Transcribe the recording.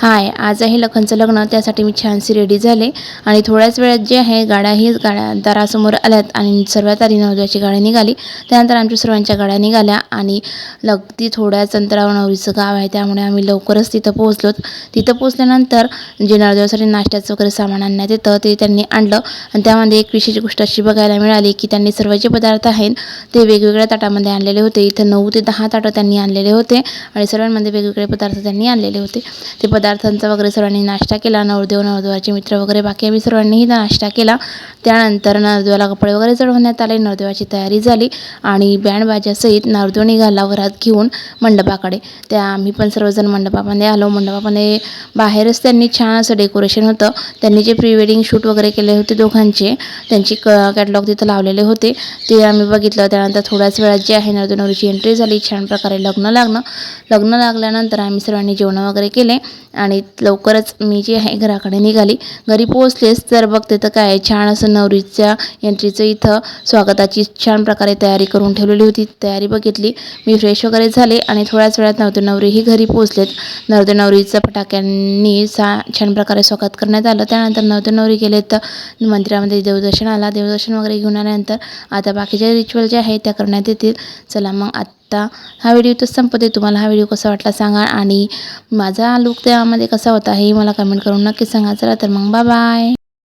हाय, आज आहे लखनचं लग्न, त्यासाठी मी छानशी रेडी झाले आणि थोड्याच वेळात जे आहे गाड्या दारासमोर आल्यात आणि सर्वात आधी नवरदेवाची गाडी निघाली. त्यानंतर आमच्या सर्वांच्या गाड्या निघाल्या आणि ती थोड्याच अंतरावर नवरीचं गाव आहे, त्यामुळे आम्ही लवकरच तिथं पोहोचलो. तिथं पोहोचल्यानंतर जे नवरदेवासाठी नाश्त्याचं वगैरे सामान आणण्यात येतं ते त्यांनी आणलं आणि त्यामध्ये एक विशेष गोष्ट अशी बघायला मिळाली की त्यांनी सर्व जे पदार्थ आहेत ते वेगवेगळ्या ताटामध्ये आणलेले होते. इथं 9 ते 10 ताटं त्यांनी आणलेले होते आणि सर्वांमध्ये वेगवेगळे पदार्थ त्यांनी आणलेले होते. ते पदार्थांचा वगैरे सर्वांनी नाश्ता केला. नवरदेव नवरदेवाचे मित्र वगैरे बाकी आम्ही सर्वांनीही नाश्ता केला. त्यानंतर नवरदेवाला कपडे वगैरे चढवण्यात आले. नवरदेवाची तयारी झाली आणि बँड बाजासहित नवरदेव निघाला वरात घेऊन मंडपाकडे. आम्ही पण सर्वजण मंडपामध्ये आलो. मंडपामध्ये बाहेरच त्यांनी छान असं डेकोरेशन होतं. त्यांनी जे प्री वेडिंग शूट वगैरे केले होते दोघांचे, त्यांची कॅटलॉग तिथं लावलेले होते, ते आम्ही बघितलं. त्यानंतर थोड्याच वेळात जे आहे नवरदेव नवरीची एंट्री झाली. छान प्रकारे लग्न लागल्यानंतर आम्ही सर्वांनी जेवण वगैरे केले आणि लवकरच मी जी आहे घराकडे निघाली. घरी पोहोचलेच तर बघते तर काय छान असं नवरीच्या एंट्रीचं इथं स्वागताची छान प्रकारे तयारी करून ठेवलेली होती. तयारी बघितली. मी फ्रेश वगैरे झाले आणि थोड्याच वेळात नवरदेव नवरीही घरी पोहोचलेत. नवरदेव नवरीचं फटाक्यांनी छान प्रकारे स्वागत करण्यात आलं. त्यानंतर नवरदेव नवरी गेले तर मंदिरामध्ये देवदर्शन वगैरे घेऊन आल्यानंतर आता बाकीचे रिच्युअल जे आहे त्या करण्यात येतील. चला मग आता हा व्हिडिओ इथंच संपते. तुम्हाला हा व्हिडिओ कसा वाटला सांगा आणि माझा लुक त्यामध्ये कसा होता हे मला कमेंट करून नक्की सांगा. चला तर मग बाय बाय.